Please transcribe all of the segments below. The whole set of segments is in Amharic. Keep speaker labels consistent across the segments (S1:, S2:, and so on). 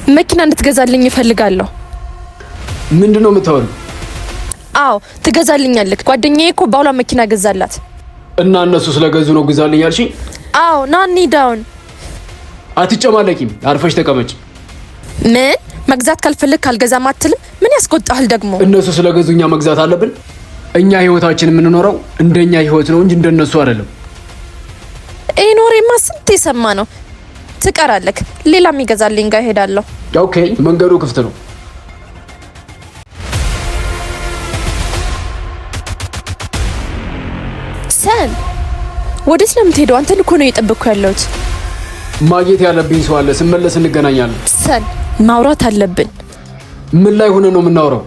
S1: መኪና እንድትገዛልኝ እፈልጋለሁ።
S2: ምንድነው የምታወሪው?
S1: አዎ ትገዛልኛለህ። ጓደኛዬ እኮ ባሏ መኪና ገዛላት
S2: እና እነሱ ስለገዙ ነው ግዛልኝ ያልሽኝ?
S1: አዎ ናኒ ዳውን።
S2: አትጨማለቂም፣ አርፈሽ ተቀመጭ።
S1: ምን መግዛት ካልፈልክ ካልገዛም አትልም? ምን ያስቆጣል ደግሞ?
S2: እነሱ ስለገዙኛ መግዛት አለብን? እኛ ህይወታችን የምንኖረው እንደኛ ህይወት ነው እንጂ እንደነሱ አይደለም።
S1: ኤኖሬማ ስንት የሰማ ነው። ትቀራለክ። ሌላ የሚገዛልኝ ጋር ሄዳለሁ።
S2: ኦኬ፣ መንገዱ ክፍት ነው።
S1: ሰን ወዴት ነው የምትሄደው? አንተን እኮ ነው እየጠበቅኩ ያለሁት።
S2: ማግኘት ያለብኝ ሰው አለ፣ ስመለስ እንገናኛለን።
S1: ሰን ማውራት አለብን።
S2: ምን ላይ ሆነ ነው የምናወራው?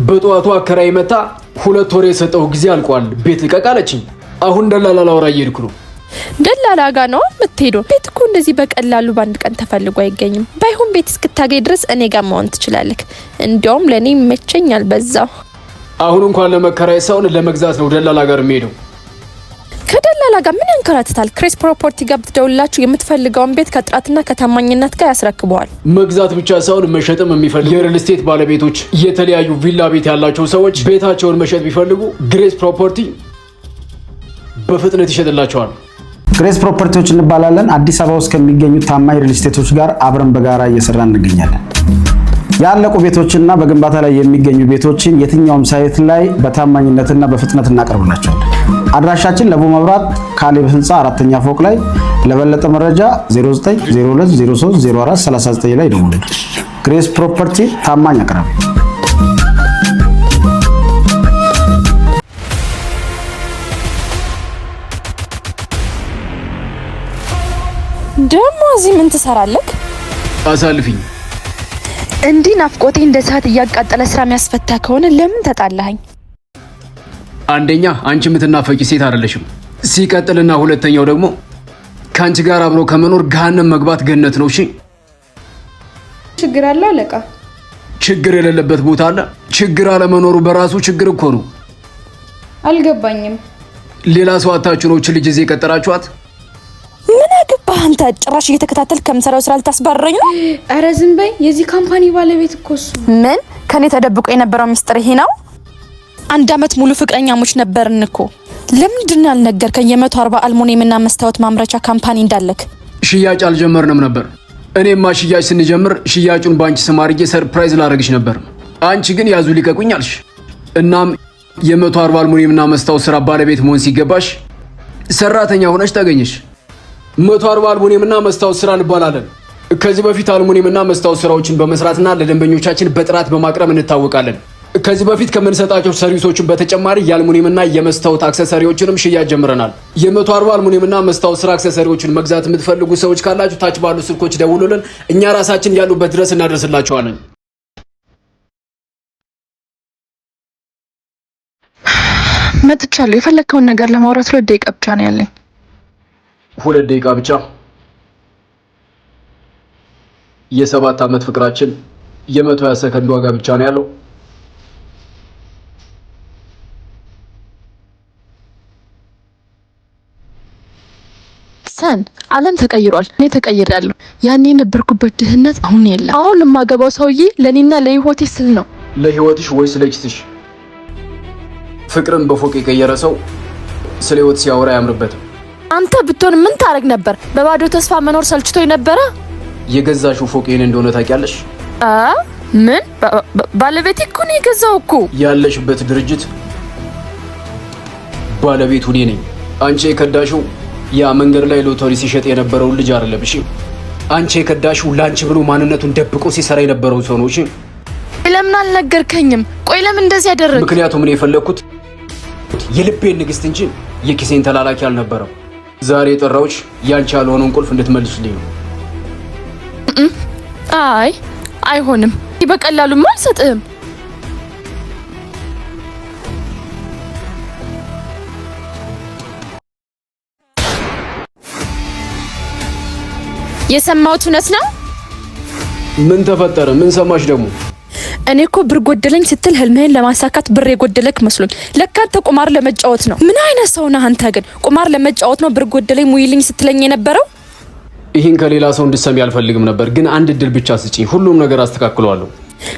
S2: በጠዋቱ አከራይ መጣ። 2 ወር የሰጠው ጊዜ አልቋል፣ ቤት ልቀቅ አለችኝ። አሁን ደላላ ላወራ እየሄድኩ ነው።
S1: ደላላ ጋ ነው የምትሄደው? ቤት እኮ እንደዚህ በቀላሉ በአንድ ቀን ተፈልጎ አይገኝም። ባይሆን ቤት እስክታገኝ ድረስ እኔ ጋር መሆን ትችላለህ። እንዲያውም ለእኔ ይመቸኛል በዛው። አሁን
S2: እንኳን ለመከራይ ሰውን ለመግዛት ነው ደላላ ጋር የሚሄደው።
S1: ከደላላ ጋር ምን ያንከራትታል? ክሬስ ፕሮፐርቲ ጋር ብትደውላችሁ የምትፈልገውን ቤት ከጥራትና ከታማኝነት ጋር ያስረክበዋል።
S2: መግዛት ብቻ ሳይሆን መሸጥም የሚፈልጉ የሪል ስቴት ባለቤቶች፣ የተለያዩ ቪላ ቤት ያላቸው ሰዎች ቤታቸውን መሸጥ ቢፈልጉ ግሬስ ፕሮፐርቲ በፍጥነት ይሸጥላቸዋል።
S3: ግሬስ ፕሮፐርቲዎች እንባላለን። አዲስ አበባ ውስጥ ከሚገኙ ታማኝ ሪል ስቴቶች ጋር አብረን በጋራ እየሰራን እንገኛለን። ያለቁ ቤቶችና በግንባታ ላይ የሚገኙ ቤቶችን የትኛውም ሳይት ላይ በታማኝነትና በፍጥነት እናቀርብላቸዋለን። አድራሻችን ለቡ መብራት ካሌብ ህንፃ 4ኛ ፎቅ ላይ። ለበለጠ መረጃ 0902030439 ላይ ደውሉ። ግሬስ ፕሮፐርቲ ታማኝ አቅራቢ።
S1: ደሞ እዚህ ምን ትሰራለህ?
S2: አሳልፊኝ።
S1: እንዲህ ናፍቆቴ እንደ ሰዓት እያቃጠለ ስራ የሚያስፈታ ከሆነ ለምን ተጣላኸኝ?
S2: አንደኛ አንቺ የምትናፈቂ ሴት አይደለሽም። ሲቀጥልና ሁለተኛው ደግሞ ከአንቺ ጋር አብሮ ከመኖር ገሃነም መግባት ገነት ነው። እሺ
S4: ችግር አለ አለቃ?
S2: ችግር የሌለበት ቦታ አለ? ችግር አለመኖሩ በራሱ ችግር እኮ ነው።
S4: አልገባኝም።
S2: ሌላ ሰው አታችሁ ነው ልጅ እዚህ የቀጠራችኋት?
S1: ምን አገባህ አንተ? ጭራሽ እየተከታተልክ ከምሰራው ስራ ልታስባረኝ ነው?
S4: ኧረ ዝም በይ። የዚህ ካምፓኒ ባለቤት እኮ እሱ።
S1: ምን ከኔ ተደብቆ የነበረው ሚስጥር ይሄ ነው? 1 አመት ሙሉ ፍቅረኛሞች ነበርን እኮ። ለምንድን ነው ያልነገርከኝ? የ140 አልሙኒየም እና መስታወት ማምረቻ ካምፓኒ እንዳለክ።
S2: ሽያጭ አልጀመርንም ነበር። እኔማ ሽያጭ ስንጀምር ሽያጩን ባንቺ ስም አድርጌ ሰርፕራይዝ ላደርግሽ ነበር። አንቺ ግን ያዙ ሊቀቁኝ አልሽ። እናም የ140 አልሙኒየም እና መስታወት ስራ ባለቤት መሆን ሲገባሽ ሰራተኛ ሆነሽ ተገኘሽ። 140 አልሙኒየም እና መስታወት ስራ እንባላለን። ከዚህ በፊት አልሙኒየም እና መስታወት ስራዎችን በመስራትና ለደንበኞቻችን በጥራት በማቅረብ እንታወቃለን። ከዚህ በፊት ከምንሰጣቸው ሰርቪሶችን በተጨማሪ የአልሙኒየም እና የመስታወት አክሰሰሪዎችንም ሽያጭ ጀምረናል። የ140 አልሙኒየም እና መስታወት ስራ አክሰሰሪዎችን መግዛት የምትፈልጉ ሰዎች ካላችሁ ታች ባሉ ስልኮች ደውሉልን። እኛ ራሳችን ያሉበት ድረስ እናደርስላችኋለን።
S1: መጥቻለሁ። የፈለከውን ነገር ለማውራት 2 ደቂቃ ብቻ ነው ያለኝ።
S2: 2 ደቂቃ ብቻ? የ7 አመት ፍቅራችን የ120 ሰከንድ ዋጋ ብቻ ነው ያለው።
S1: ሰን ዓለም ተቀይሯል። እኔ ተቀይሬያለሁ። ያኔ የነበርኩበት ድህነት አሁን የለም። አሁን ለማገባው ሰውዬ ለኔና ለህይወቴ ስል ነው።
S2: ለህይወትሽ ወይስ ለኪስሽ? ፍቅርን በፎቅ የቀየረ ሰው ስለ ህይወት ሲያወራ ያምርበትም።
S1: አንተ ብትሆን ምን ታረግ ነበር? በባዶ ተስፋ መኖር ሰልችቶኝ ነበረ።
S2: የገዛሽው ፎቅ ይሄን እንደሆነ ታውቂያለሽ?
S1: ምን ባለቤቴ እኮ ነው የገዛው እኮ።
S2: ያለሽበት ድርጅት ባለቤቱ እኔ ነኝ። አንቺ የከዳሽው ያ መንገድ ላይ ሎተሪ ሲሸጥ የነበረው ልጅ አይደለም። እሺ አንቺ የከዳሽው ላንቺ ብሎ ማንነቱን ደብቆ ሲሰራ የነበረው ሰው ነው። እሺ
S1: ለምን አልነገርከኝም? ቆይ ለምን እንደዚህ ያደረግ?
S2: ምክንያቱም እኔ የፈለኩት የልቤን ንግስት እንጂ የኪሴን ተላላኪ አልነበረም። ዛሬ የጠራሁሽ ያንቺ ያልሆነውን ቁልፍ እንድትመልሽልኝ ነው።
S1: አይ አይሆንም። በቀላሉማ አልሰጥህም። የሰማሁት እውነት ነው?
S2: ምን ተፈጠረ? ምን ሰማሽ ደግሞ?
S1: እኔ እኮ ብር ጎደለኝ ስትል ህልምህን ለማሳካት ብር የጎደለክ መስሎኝ፣ ለካ አንተ ቁማር ለመጫወት ነው። ምን አይነት ሰው ነህ አንተ ግን? ቁማር ለመጫወት ነው ብር ጎደለኝ ሙይልኝ ስትለኝ የነበረው?
S2: ይህን ከሌላ ሰው እንድሰሚ አልፈልግም ነበር፣ ግን አንድ እድል ብቻ ስጪኝ፣ ሁሉም ነገር አስተካክለዋለሁ።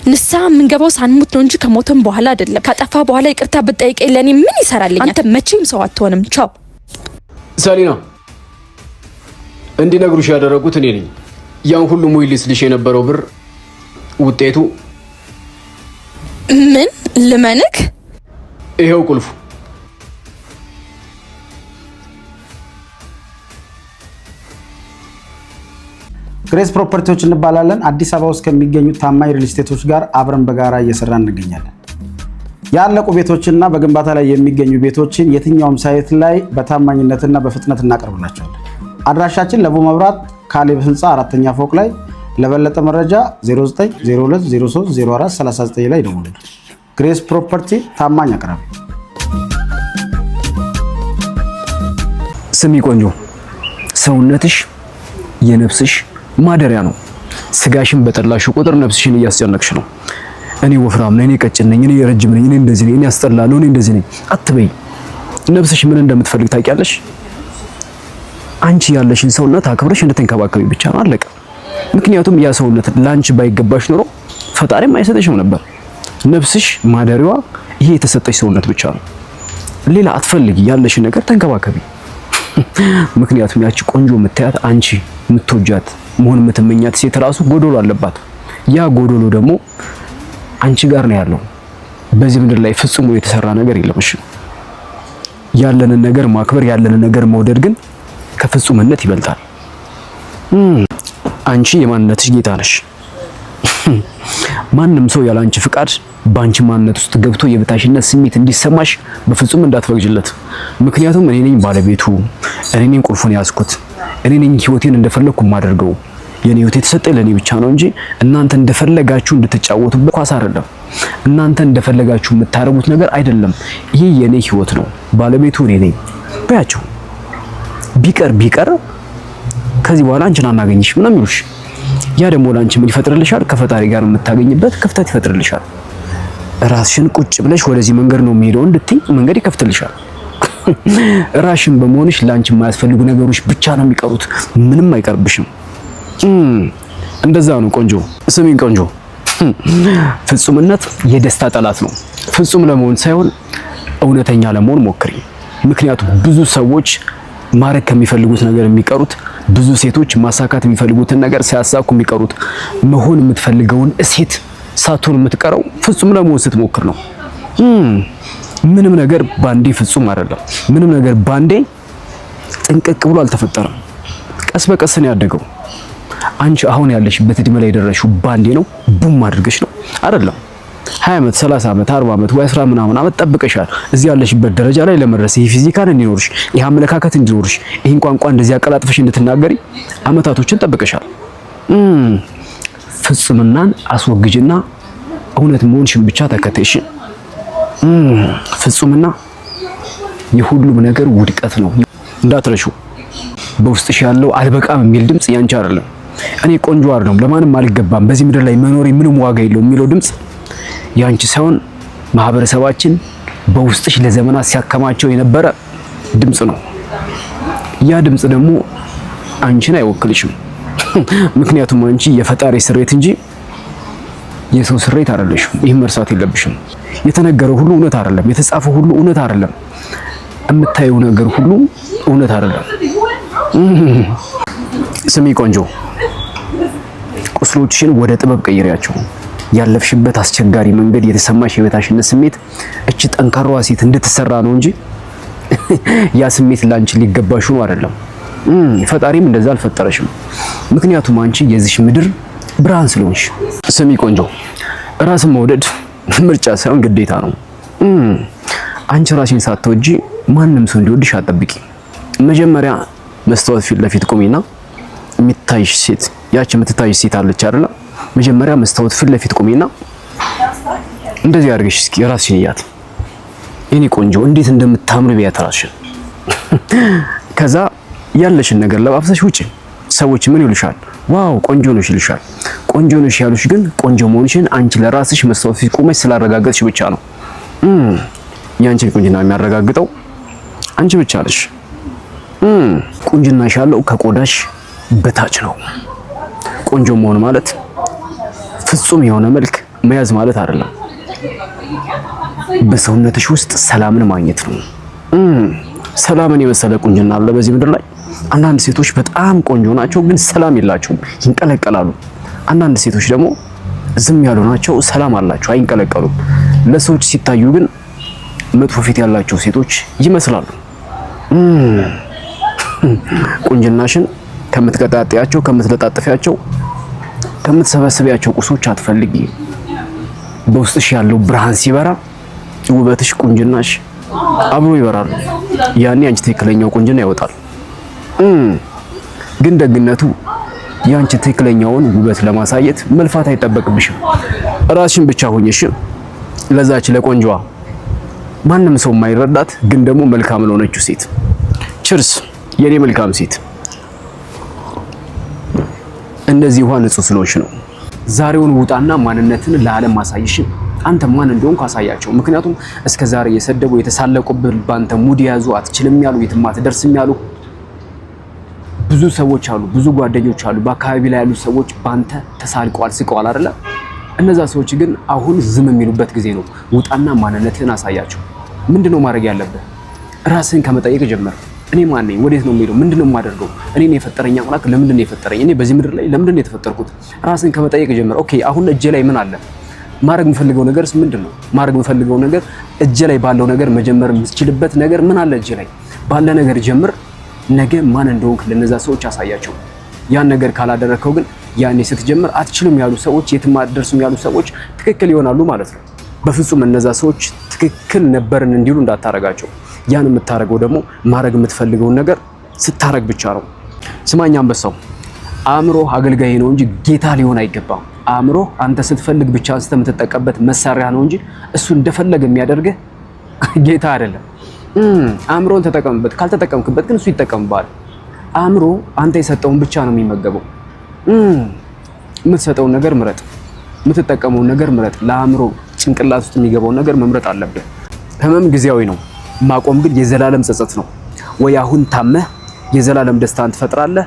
S1: ንስሐ የምንገባው ሳንሞት ነው እንጂ ከሞተም በኋላ አይደለም። ካጠፋ በኋላ ይቅርታ ብጠይቀኝ ለኔ ምን ይሰራልኛል? አንተ መቼም ሰው አትሆንም። ቻው።
S2: ሰሊና፣ እንዲነግሩሽ ያደረጉት እኔ ነኝ። ያን ሁሉ ሙይልስልሽ የነበረው ብር ውጤቱ
S1: ምን ልመንክ?
S2: ይሄው ቁልፉ።
S3: ግሬስ ፕሮፐርቲዎች እንባላለን። አዲስ አበባ ውስጥ ከሚገኙ ታማኝ ሪል ስቴቶች ጋር አብረን በጋራ እየሰራን እንገኛለን። ያለቁ ቤቶችና በግንባታ ላይ የሚገኙ ቤቶችን የትኛውም ሳይት ላይ በታማኝነትና በፍጥነት እናቀርብላቸዋለን። አድራሻችን ለቡ መብራት ካሌብ ህንፃ 4ኛ ፎቅ ላይ። ለበለጠ መረጃ 0902030439 ላይ ደውሉ። ግሬስ ፕሮፐርቲ ታማኝ አቅራቢ።
S2: ስሚ ቆንጆ፣ ሰውነትሽ የነፍስሽ ማደሪያ ነው። ስጋሽን በጠላሽ ቁጥር ነፍስሽን እያስጨነቅሽ ነው። እኔ ወፍራም ነኝ፣ እኔ ቀጭን ነኝ፣ እኔ ረጅም ነኝ፣ እኔ እንደዚህ ነኝ፣ እኔ ያስጠላለሁ፣ እኔ እንደዚህ ነኝ አትበይ። ነፍስሽ ምን እንደምትፈልግ ታውቂያለሽ? አንቺ ያለሽን ሰውነት አክብረሽ እንድትንከባከቢ ብቻ ነው፣ አለቀ። ምክንያቱም ያ ሰውነት ላንቺ ባይገባሽ ኖሮ ፈጣሪም አይሰጥሽም ነበር። ነፍስሽ ማደሪያዋ ይሄ የተሰጠሽ ሰውነት ብቻ ነው። ሌላ አትፈልጊ፣ ያለሽን ነገር ተንከባከቢ። ምክንያቱም ያቺ ቆንጆ የምታያት አንቺ የምትወጃት መሆን የምትመኛት ሴት ራሱ ጎዶሎ አለባት። ያ ጎዶሎ ደግሞ አንቺ ጋር ነው ያለው። በዚህ ምድር ላይ ፍጹም የተሰራ ነገር የለም። እሺ፣ ያለንን ነገር ማክበር፣ ያለንን ነገር መውደድ ግን ከፍጹምነት ይበልጣል። አንቺ የማንነትሽ ጌታ ነሽ። ማንም ሰው ያለ አንቺ ፍቃድ በአንቺ ማንነት ውስጥ ገብቶ የበታችነት ስሜት እንዲሰማሽ በፍጹም እንዳትፈቅጂለት። ምክንያቱም እኔ ነኝ ባለቤቱ፣ እኔ ነኝ ቁልፉን ያዝኩት፣ እኔ ነኝ ህይወቴን እንደፈለኩ ማደርገው። የኔ ህይወት የተሰጠኝ ለኔ ብቻ ነው እንጂ እናንተ እንደፈለጋችሁ እንድትጫወቱበት ኳስ አይደለም። እናንተ እንደፈለጋችሁ የምታረጉት ነገር አይደለም። ይሄ የኔ ህይወት ነው፣ ባለቤቱ እኔ ነኝ በያቸው። ቢቀር ከዚህ በኋላ አንቺን አናገኝሽ ምንም ይሉሽ። ያ ደግሞ ላንቺ ምን ይፈጥርልሻል? ከፈጣሪ ጋር የምታገኝበት ክፍተት ይፈጥርልሻል። ራስሽን ቁጭ ብለሽ ወደዚህ መንገድ ነው የሚሄደው እንድትይ መንገድ ይከፍትልሻል። ራስሽን በመሆንሽ ላንቺ የማያስፈልጉ ነገሮች ብቻ ነው የሚቀሩት፣ ምንም አይቀርብሽም። እንደዛ ነው ቆንጆ። ስሚኝ ቆንጆ፣ ፍጹምነት የደስታ ጠላት ነው። ፍጹም ለመሆን ሳይሆን እውነተኛ ለመሆን ሞክሪ። ምክንያቱም ብዙ ሰዎች ማረግ ከሚፈልጉት ነገር የሚቀሩት፣ ብዙ ሴቶች ማሳካት የሚፈልጉትን ነገር ሳያሳኩ የሚቀሩት፣ መሆን የምትፈልገውን ሴት ሳትሆን የምትቀረው ፍጹም ለመሆን ስትሞክር ነው። ምንም ነገር ባንዴ ፍጹም አይደለም። ምንም ነገር ባንዴ ጥንቅቅ ብሎ አልተፈጠረም። ቀስ በቀስ ነው ያደገው። አንቺ አሁን ያለሽበት እድሜ ላይ ደረሽው ባንዴ ነው ቡም አድርገሽ ነው አይደለም። 20 ዓመት 30 ዓመት 40 ዓመት ወይ 10 ምናምን ዓመት ጠብቀሻል እዚህ ያለሽበት ደረጃ ላይ ለመድረስ። ይሄ ፊዚካል እንዲኖርሽ፣ ይሄ አመለካከት እንዲኖርሽ፣ ይሄን ቋንቋ እንደዚህ አቀላጥፈሽ እንድትናገሪ አመታቶችን ጠብቀሻል። ፍጹምናን አስወግጅና እውነት መሆንሽን ብቻ ተከተይሽ። ፍጹምና የሁሉም ነገር ውድቀት ነው እንዳትረሹ። በውስጥሽ ያለው አልበቃም የሚል ድምጽ ያንቺ አይደለም። እኔ ቆንጆ አይደለም፣ ለማንም አልገባም፣ በዚህ ምድር ላይ መኖሬ ምንም ዋጋ የለውም የሚለው ድምጽ ያንቺ ሳይሆን ማህበረሰባችን በውስጥሽ ለዘመናት ሲያከማቸው የነበረ ድምጽ ነው። ያ ድምጽ ደግሞ አንቺን አይወክልሽም። ምክንያቱም አንቺ የፈጣሪ ስሬት እንጂ የሰው ስሬት አይደለሽም። ይህን መርሳት የለብሽም። የተነገረው ሁሉ እውነት አይደለም። የተጻፈው ሁሉ እውነት አይደለም። የምታየው ነገር ሁሉ እውነት አይደለም። ስሚ ቆንጆ፣ ቁስሎችሽን ወደ ጥበብ ቀይሪያቸው። ያለፍሽበት አስቸጋሪ መንገድ፣ የተሰማሽ የበታችነት ስሜት እቺ ጠንካራዋ ሴት እንድትሰራ ነው እንጂ ያ ስሜት ላንቺ ሊገባሽ ነው አይደለም። ፈጣሪም እንደዛ አልፈጠረሽም። ምክንያቱም አንቺ የዚህ ምድር ብርሃን ስለሆንሽ። ስሚ ቆንጆ፣ ራስን መውደድ ምርጫ ሳይሆን ግዴታ ነው። አንቺ ራስሽን ሳትወጂ ማንም ሰው እንዲወድሽ አትጠብቂ። መጀመሪያ መስታወት ፊት ለፊት ቁሚና የሚታይሽ ሴት፣ ያቺ የምትታይሽ ሴት አለች አይደል? መጀመሪያ መስታወት ፊት ለፊት ቁሚና እንደዚህ አድርገሽ እስኪ ራስሽን እያት። የኔ ቆንጆ እንዴት እንደምታምር ቢያት ራስሽን። ከዛ ያለሽን ነገር ለባብሰሽ ውጪ። ሰዎች ምን ይሉሻል? ዋው ቆንጆ ነሽ ይሉሻል። ቆንጆ ነሽ ያሉሽ ግን ቆንጆ መሆንሽን አንቺ ለራስሽ መስታወት ፊት ቆመሽ ስላረጋገጥሽ ብቻ ነው። ያንቺን ቁንጅና የሚያረጋግጠው አንቺ ብቻ ነሽ። ቁንጅናሽ ያለው ከቆዳሽ በታች ነው። ቆንጆ መሆን ማለት ፍጹም የሆነ መልክ መያዝ ማለት አይደለም። በሰውነትሽ ውስጥ ሰላምን ማግኘት ነው። ሰላምን የመሰለ ቁንጅና አለ በዚህ ምድር ላይ። አንዳንድ ሴቶች በጣም ቆንጆ ናቸው፣ ግን ሰላም የላቸውም፣ ይንቀለቀላሉ። አንዳንድ ሴቶች ደግሞ ዝም ያሉ ናቸው፣ ሰላም አላቸው፣ አይንቀለቀሉም። ለሰዎች ሲታዩ ግን መጥፎ ፊት ያላቸው ሴቶች ይመስላሉ። ቁንጅናሽን ከምትቀጣጥያቸው፣ ከምትለጣጥፊያቸው፣ ከምትሰበስቢያቸው ቁሶች አትፈልጊ። በውስጥሽ ያለው ብርሃን ሲበራ ውበትሽ፣ ቁንጅናሽ አብሮ ይበራሉ። ያኔ አንቺ ትክክለኛው ቁንጅና ይወጣል። ግን ደግነቱ ያንቺ ትክክለኛውን ውበት ለማሳየት መልፋት አይጠበቅብሽም። ራስሽን ብቻ ሆኝሽ ለዛች ለቆንጆዋ ማንም ሰው የማይረዳት ግን ደግሞ መልካም ለሆነችው ሴት ችርስ የኔ መልካም ሴት። እነዚህ ውሃ ንጹህ ስለሆንሽ ነው። ዛሬውን ውጣና ማንነትን ለዓለም ማሳይሽ። አንተ ማን እንደሆንክ አሳያቸው። ምክንያቱም እስከ ዛሬ የሰደቡ የተሳለቁብህ ባንተ ሙድ ያዙ አትችልም ያሉ የትም አትደርስም ያሉ ብዙ ሰዎች አሉ፣ ብዙ ጓደኞች አሉ። በአካባቢ ላይ ያሉ ሰዎች ባንተ ተሳልቀዋል፣ ስቀዋል አይደለ? እነዛ ሰዎች ግን አሁን ዝም የሚሉበት ጊዜ ነው። ውጣና ማንነትህን አሳያቸው። ምንድነው ማድረግ ያለብህ? ራስህን ከመጠየቅ ጀመር። እኔ ማን ነኝ? ወዴት ነው የምሄደው? ምንድነው የማደርገው? እኔን የፈጠረኝ አምላክ ለምንድን ነው የፈጠረኝ? እኔ በዚህ ምድር ላይ ለምንድን ነው የተፈጠርኩት? ራስህን ከመጠየቅ ጀመር። ኦኬ፣ አሁን እጄ ላይ ምን አለ? ማድረግ የምፈልገው ነገርስ ምንድነው? ማድረግ የምፈልገው ነገር እጄ ላይ ባለው ነገር መጀመር የምትችልበት ነገር ምን አለ? እጄ ላይ ባለ ነገር ጀምር። ነገ ማን እንደሆንክ ለነዛ ሰዎች አሳያቸው። ያን ነገር ካላደረከው ግን ያኔ ስትጀምር አትችልም ያሉ ሰዎች፣ የትም አትደርስም ያሉ ሰዎች ትክክል ይሆናሉ ማለት ነው። በፍጹም እነዛ ሰዎች ትክክል ነበርን እንዲሉ እንዳታረጋቸው። ያን የምታረገው ደግሞ ማድረግ የምትፈልገውን ነገር ስታረግ ብቻ ነው። ስማኝ አንበሳው፣ አእምሮ አገልጋይ ነው እንጂ ጌታ ሊሆን አይገባም። አእምሮ አንተ ስትፈልግ ብቻ አንስተ የምትጠቀምበት መሳሪያ ነው እንጂ እሱ እንደፈለገ የሚያደርግህ ጌታ አይደለም። አእምሮን ተጠቀምበት። ካልተጠቀምክበት ግን እሱ ይጠቀምባል። አእምሮ አንተ የሰጠውን ብቻ ነው የሚመገበው። የምትሰጠውን ነገር ምረጥ፣ የምትጠቀመውን ነገር ምረጥ። ለአእምሮ ጭንቅላት ውስጥ የሚገባውን ነገር መምረጥ አለብህ። ህመም ጊዜያዊ ነው፣ ማቆም ግን የዘላለም ጸጸት ነው። ወይ አሁን ታመህ የዘላለም ደስታን ትፈጥራለህ፣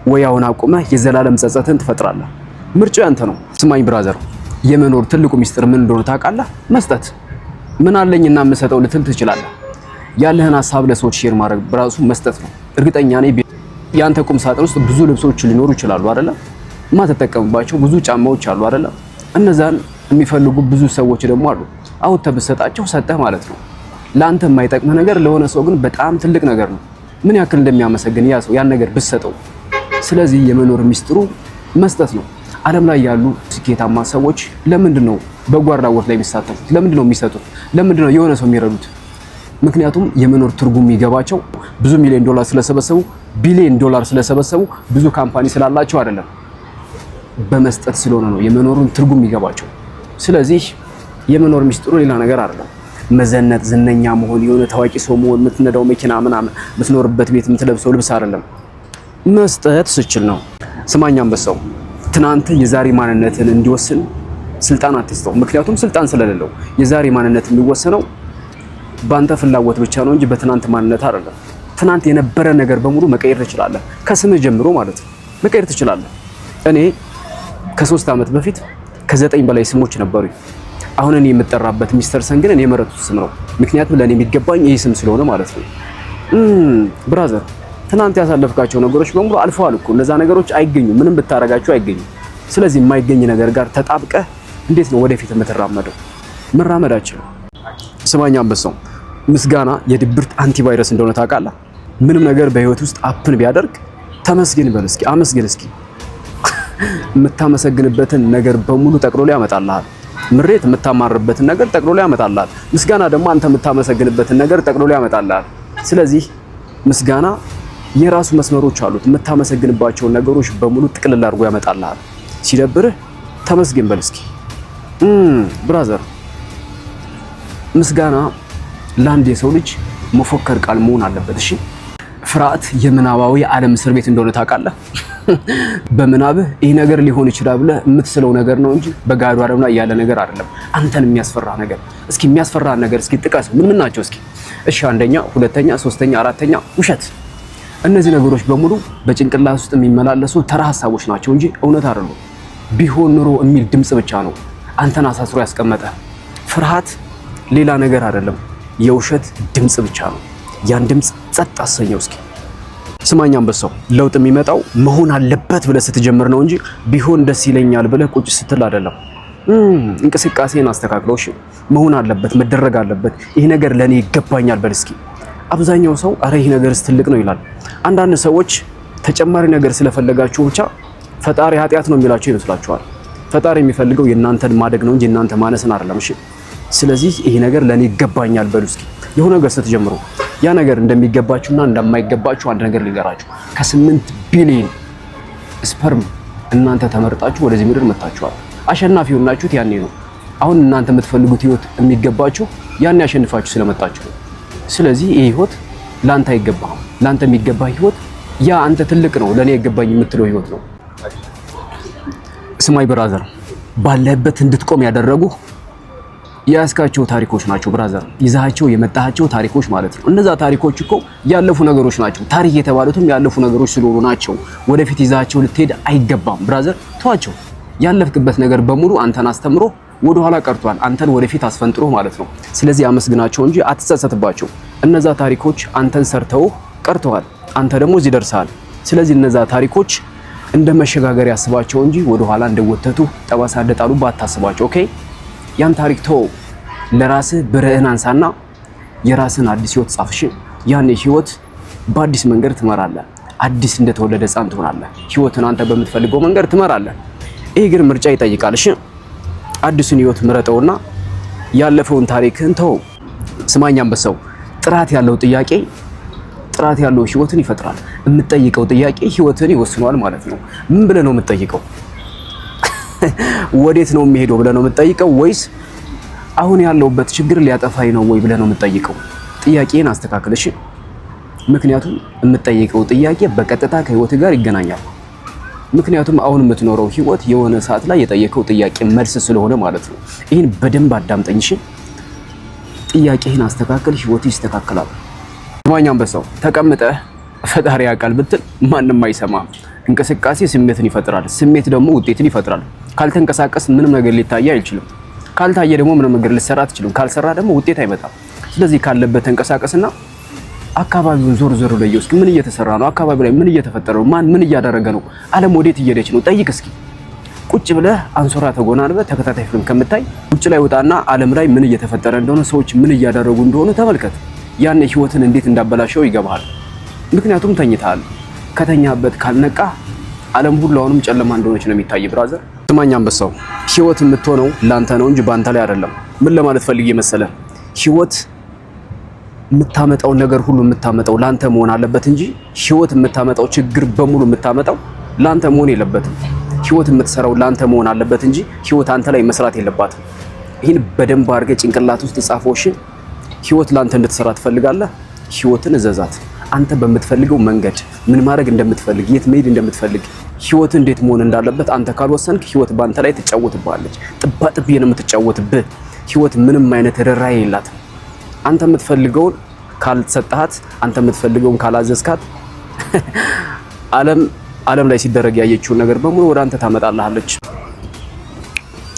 S2: ወይ አሁን አቁመህ የዘላለም ጸጸትን ትፈጥራለህ። ምርጫው ያንተ ነው። ስማኝ ብራዘር፣ የመኖር ትልቁ ሚስጥር ምን እንደሆነ ታውቃለህ? መስጠት። ምን አለኝና የምሰጠው ልትል ትችላለህ። ያለህን ሀሳብ ለሰዎች ሼር ማድረግ በራሱ መስጠት ነው። እርግጠኛ ነኝ ያንተ ቁም ሳጥን ውስጥ ብዙ ልብሶች ሊኖሩ ይችላሉ አይደለ? ማትጠቀምባቸው ብዙ ጫማዎች አሉ አይደለ? እነዛን የሚፈልጉ ብዙ ሰዎች ደግሞ አሉ። አውጥተህ ብትሰጣቸው ሰጠህ ማለት ነው። ለአንተ የማይጠቅምህ ነገር ለሆነ ሰው ግን በጣም ትልቅ ነገር ነው። ምን ያክል እንደሚያመሰግን ያ ሰው ያን ነገር ብትሰጠው። ስለዚህ የመኖር ሚስጥሩ መስጠት ነው። ዓለም ላይ ያሉ ስኬታማ ሰዎች ለምንድን ነው በጎ አድራጎት ላይ የሚሳተፉት? ለምንድን ነው የሚሰጡት? ለምንድን ነው የሆነ ሰው የሚረዱት? ምክንያቱም የመኖር ትርጉም የሚገባቸው ብዙ ሚሊዮን ዶላር ስለሰበሰቡ፣ ቢሊዮን ዶላር ስለሰበሰቡ፣ ብዙ ካምፓኒ ስላላቸው አይደለም፣ በመስጠት ስለሆነ ነው የመኖሩን ትርጉም የሚገባቸው። ስለዚህ የመኖር ሚስጥሩ ሌላ ነገር አይደለም። መዘነጥ፣ ዝነኛ መሆን፣ የሆነ ታዋቂ ሰው መሆን፣ የምትነዳው መኪና ምናምን፣ የምትኖርበት ቤት፣ የምትለብሰው ልብስ አይደለም። መስጠት ስችል ነው። ስማኝ አንበሳው፣ ትናንት የዛሬ ማንነትን እንዲወስን ስልጣን አትስጠው። ምክንያቱም ስልጣን ስለሌለው የዛሬ ማንነት የሚወሰነው ባንተ ፍላጎት ብቻ ነው እንጂ በትናንት ማንነት አይደለም። ትናንት የነበረ ነገር በሙሉ መቀየር ትችላለህ። ከስምህ ጀምሮ ማለት ነው መቀየር ትችላለህ። እኔ ከ3 ዓመት በፊት ከ9 በላይ ስሞች ነበሩኝ። አሁን እኔ የምጠራበት ሚስተር ሰን ግን እኔ የመረጥኩት ስም ነው። ምክንያቱም ለእኔ የሚገባኝ ይህ ስም ስለሆነ ማለት ነው። ብራዘር፣ ትናንት ያሳለፍካቸው ነገሮች በሙሉ አልፈዋል እኮ። እነዛ ነገሮች አይገኙም፣ ምንም ብታረጋቸው አይገኙም። ስለዚህ የማይገኝ ነገር ጋር ተጣብቀህ እንዴት ነው ወደፊት የምትራመደው? መራመድ አችልም። ስማኝ አንበሳው፣ ምስጋና የድብርት አንቲቫይረስ እንደሆነ ታውቃለህ። ምንም ነገር በህይወት ውስጥ አፕን ቢያደርግ ተመስገን በል እስኪ፣ አመስግን እስኪ። የምታመሰግንበትን ነገር በሙሉ ጠቅልሎ ያመጣልሃል። ምሬት የምታማርበትን ነገር ጠቅልሎ ያመጣልሃል። ምስጋና ደግሞ አንተ የምታመሰግንበትን ነገር ጠቅልሎ ያመጣልሃል። ስለዚህ ምስጋና የራሱ መስመሮች አሉት። የምታመሰግንባቸውን ነገሮች በሙሉ ጥቅልል አድርጎ ያመጣልሃል። ሲደብርህ ተመስገን በል እስኪ። ብራዘር፣ ምስጋና ለአንድ የሰው ልጅ መፎከር ቃል መሆን አለበት። እሺ፣ ፍርሃት የምናባዊ ዓለም እስር ቤት እንደሆነ ታውቃለህ። በምናብህ ይህ ነገር ሊሆን ይችላል ብለህ የምትስለው ነገር ነው እንጂ በጋዱ ዓለም ላይ ያለ ነገር አይደለም። አንተን የሚያስፈራ ነገር እስኪ የሚያስፈራ ነገር እስኪ ጥቀስ። ምን ናቸው እስኪ? እሺ፣ አንደኛ፣ ሁለተኛ፣ ሶስተኛ፣ አራተኛ ውሸት። እነዚህ ነገሮች በሙሉ በጭንቅላት ውስጥ የሚመላለሱ ተራ ሀሳቦች ናቸው እንጂ እውነት አይደሉም። ቢሆን ኑሮ የሚል ድምጽ ብቻ ነው አንተን አሳስሮ ያስቀመጠ። ፍርሃት ሌላ ነገር አይደለም፣ የውሸት ድምጽ ብቻ ነው። ያን ድምጽ ጸጥ አሰኘው እስኪ። ስማኝ አንበሳው፣ ለውጥ የሚመጣው መሆን አለበት ብለህ ስትጀምር ነው እንጂ ቢሆን ደስ ይለኛል ብለህ ቁጭ ስትል አይደለም። እንቅስቃሴን አስተካክለው። እሺ መሆን አለበት፣ መደረግ አለበት፣ ይሄ ነገር ለኔ ይገባኛል በል እስኪ። አብዛኛው ሰው አረ ይሄ ነገርስ ትልቅ ነው ይላል። አንዳንድ ሰዎች ተጨማሪ ነገር ስለፈለጋችሁ ብቻ ፈጣሪ ኃጢአት ነው የሚላችሁ ይመስላችኋል። ፈጣሪ የሚፈልገው የእናንተን ማደግ ነው እንጂ እናንተ ማነስን አይደለም። እሺ ስለዚህ ይሄ ነገር ለኔ ይገባኛል በሉ እስኪ። የሆነ ነገር ስትጀምሩ ያ ነገር እንደሚገባችሁና እንደማይገባችሁ አንድ ነገር ልንገራችሁ። ከ8 ቢሊዮን ስፐርም እናንተ ተመርጣችሁ ወደዚህ ምድር መጣችኋል። አሸናፊ ሆናችሁት ያኔ ነው። አሁን እናንተ የምትፈልጉት ህይወት የሚገባችሁ ያኔ አሸንፋችሁ ስለመጣችሁ ነው። ስለዚህ ይሄ ህይወት ላንተ አይገባም። ላንተ የሚገባ ህይወት ያ አንተ ትልቅ ነው ለኔ አይገባኝ የምትለው ህይወት ነው። ስማይ ብራዘር፣ ባለህበት እንድትቆም ያደረጉ የያዝካቸው ታሪኮች ናቸው ብራዘር። ይዛቸው የመጣሃቸው ታሪኮች ማለት ነው። እነዛ ታሪኮች እኮ ያለፉ ነገሮች ናቸው። ታሪክ የተባሉትም ያለፉ ነገሮች ስለሆኑ ናቸው። ወደፊት ይዛቸው ልትሄድ አይገባም ብራዘር። ተዋቸው። ያለፍክበት ነገር በሙሉ አንተን አስተምሮ ወደ ኋላ ቀርቷል። አንተን ወደፊት አስፈንጥሮ ማለት ነው። ስለዚህ አመስግናቸው እንጂ አትጸጸትባቸው። እነዛ ታሪኮች አንተን ሰርተው ቀርተዋል። አንተ ደግሞ እዚህ ደርሰሃል። ስለዚህ እነዛ ታሪኮች እንደ መሸጋገሪያ ያስባቸው እንጂ ወደ ኋላ እንደወተቱ ጠባሳ እንደጣሉ ባታስባቸው። ኦኬ ያን ታሪክ ተው። ለራስህ ብርህን አንሳና የራስን አዲስ ህይወት ጻፍሽ። ያን ህይወት በአዲስ መንገድ ትመራለህ። አዲስ እንደተወለደ ህፃን ትሆናለህ። ህይወትን አንተ በምትፈልገው መንገድ ትመራለህ። ይሄ ግን ምርጫ ይጠይቃል። እሺ አዲሱን ህይወት ምረጠውና ያለፈውን ታሪክህን ተው። ስማኝ አንበሳው፣ ጥራት ያለው ጥያቄ ጥራት ያለው ህይወትን ይፈጥራል። የምትጠይቀው ጥያቄ ህይወትን ይወስነዋል ማለት ነው። ምን ብለህ ነው የምትጠይቀው? ወዴት ነው የሚሄደው ብለህ ነው የምትጠይቀው? ወይስ አሁን ያለውበት ችግር ሊያጠፋኝ ነው ወይ ብለህ ነው የምትጠይቀው? ጥያቄን አስተካክል እሺ። ምክንያቱም የምትጠይቀው ጥያቄ በቀጥታ ከህይወት ጋር ይገናኛል። ምክንያቱም አሁን የምትኖረው ህይወት የሆነ ሰዓት ላይ የጠየቀው ጥያቄ መልስ ስለሆነ ማለት ነው። ይህን በደንብ አዳምጠኝ እሺ። ጥያቄህን አስተካክል፣ ህይወት ይስተካከላል። ስማኝ አንበሳው፣ ተቀምጠህ ፈጣሪ ያውቃል ብትል ማንም አይሰማም። እንቅስቃሴ ስሜትን ይፈጥራል። ስሜት ደግሞ ውጤትን ይፈጥራል። ካልተንቀሳቀስ ምንም ነገር ሊታይ አይችልም። ካልታየ ደግሞ ምንም ነገር ልትሰራ አትችልም። ካልሰራ ደግሞ ውጤት አይመጣም። ስለዚህ ካለበት ተንቀሳቀስና አካባቢውን ዞር ዞር ብለህ እስኪ ምን እየተሰራ ነው? አካባቢ ላይ ምን እየተፈጠረ ነው? ማን ምን እያደረገ ነው? ዓለም ወዴት እየሄደች ነው? ጠይቅ እስኪ። ቁጭ ብለህ አንሶራ ተጎናንበህ ተከታታይ ፊልም ከምታይ ውጭ ላይ ወጣና ዓለም ላይ ምን እየተፈጠረ እንደሆነ፣ ሰዎች ምን እያደረጉ እንደሆነ ተመልከት። ያን ህይወትን እንዴት እንዳበላሸው ይገባሃል። ምክንያቱም ተኝተሃል። ከተኛበት ካልነቃ ዓለም ሁሉ አሁንም ጨለማ እንደሆነች ነው የሚታይ ብራዘር። ስማኝ አንበሳው፣ ህይወት የምትሆነው ላንተ ነው እንጂ ባንተ ላይ አይደለም። ምን ለማለት ፈልጌ መሰለህ? ህይወት የምታመጣው ነገር ሁሉ የምታመጣው ላንተ መሆን አለበት እንጂ ህይወት የምታመጣው ችግር በሙሉ የምታመጣው ላንተ መሆን የለበትም። ህይወት የምትሰራው ላንተ መሆን አለበት እንጂ ህይወት አንተ ላይ መስራት የለባትም። ይህን በደንብ አድርገህ ጭንቅላት ውስጥ ጻፈው እሺ። ህይወት ላንተ እንድትሰራ ትፈልጋለህ? ህይወትን እዘዛት። አንተ በምትፈልገው መንገድ ምን ማድረግ እንደምትፈልግ፣ የት መሄድ እንደምትፈልግ፣ ህይወት እንዴት መሆን እንዳለበት አንተ ካልወሰንክ ህይወት ባንተ ላይ ትጫወትብሃለች። ጥባጥብ ነው የምትጫወትብህ። ህይወት ምንም አይነት ርህራሄ የላትም። አንተ የምትፈልገውን ካልሰጣት፣ አንተ የምትፈልገውን ካላዘዝካት ዓለም ላይ ሲደረግ ያየችውን ነገር በሙሉ ወደ አንተ ታመጣልሃለች።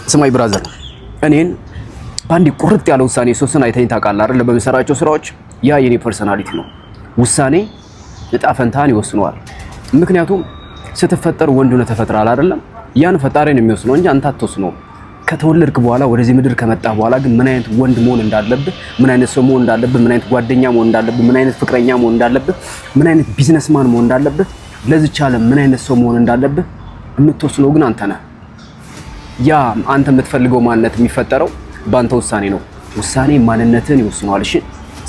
S2: ስማይ ብራዘር፣ እኔን በአንድ ቁርጥ ያለ ውሳኔ ሶስን አይተኝ ታውቃለህ አይደል? በሚሰራቸው ስራዎች ያ የኔ ፐርሰናሊቲ ነው። ውሳኔ እጣ ፈንታን ይወስነዋል። ምክንያቱም ስትፈጠር ወንድ ሆነህ ተፈጥረሃል አይደለም? ያን ፈጣሪ ነው የሚወስነው እንጂ አንተ አትወስነውም። ከተወለድክ በኋላ ወደዚህ ምድር ከመጣ በኋላ ግን ምን አይነት ወንድ መሆን እንዳለብህ፣ ምን አይነት ሰው መሆን እንዳለብህ፣ ምን አይነት ጓደኛ መሆን እንዳለብህ፣ ምን አይነት ፍቅረኛ መሆን እንዳለብህ፣ ምን አይነት ቢዝነስማን መሆን እንዳለብህ፣ ለዚች ዓለም ምን አይነት ሰው መሆን እንዳለብህ የምትወስነው ግን አንተ ነህ። ያ አንተ የምትፈልገው ማንነት የሚፈጠረው በአንተ ውሳኔ ነው። ውሳኔ ማንነትን ይወስነዋል። እሺ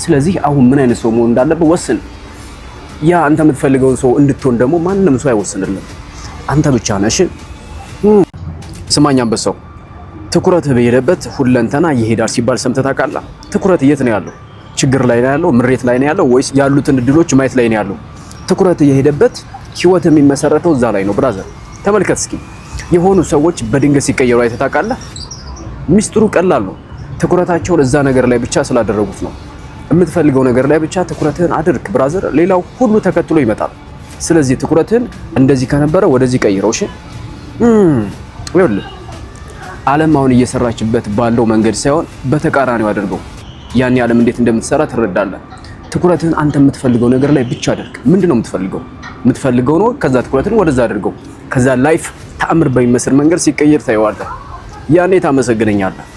S2: ስለዚህ አሁን ምን አይነት ሰው መሆን እንዳለብህ ወስን። ያ አንተ የምትፈልገውን ሰው እንድትሆን ደግሞ ማንንም ሰው አይወስንልህም፣ አንተ ብቻ ነህ። እሺ ስማኝ አንበሳው፣ ትኩረት በሄደበት ሁለንተና ይሄዳል ሲባል ሰምተህ ታውቃለህ? ትኩረት የት ነው ያለው? ችግር ላይ ነው ያለው? ምሬት ላይ ነው ያለው? ወይስ ያሉትን እድሎች ማየት ላይ ነው ያለው? ትኩረት የሄደበት ህይወት የሚመሰረተው እዛ ላይ ነው ብራዘር። ተመልከት እስኪ የሆኑ ሰዎች በድንገት ሲቀየሩ አይተህ ታውቃለህ? ሚስጥሩ ቀላል ነው። ትኩረታቸውን እዛ ነገር ላይ ብቻ ስላደረጉት ነው።
S5: የምትፈልገው ነገር ላይ ብቻ ትኩረትህን አድርግ ብራዘር። ሌላው ሁሉ ተከትሎ ይመጣል። ስለዚህ ትኩረትህን እንደዚህ ከነበረ ወደዚህ ቀይረው። እሺ ይኸውልህ ዓለም አሁን እየሰራችበት ባለው መንገድ ሳይሆን በተቃራኒው አድርገው። ያን ዓለም እንዴት እንደምትሰራ ትረዳለህ። ትኩረትህን አንተ የምትፈልገው ነገር ላይ ብቻ አድርግ። ምንድነው የምትፈልገው ነው። ከዛ ትኩረትህን ወደዛ አድርገው። ከዛ ላይፍ ተአምር በሚመስል መንገድ ሲቀየር ታየዋለህ። ያኔ ታመሰግነኛለህ።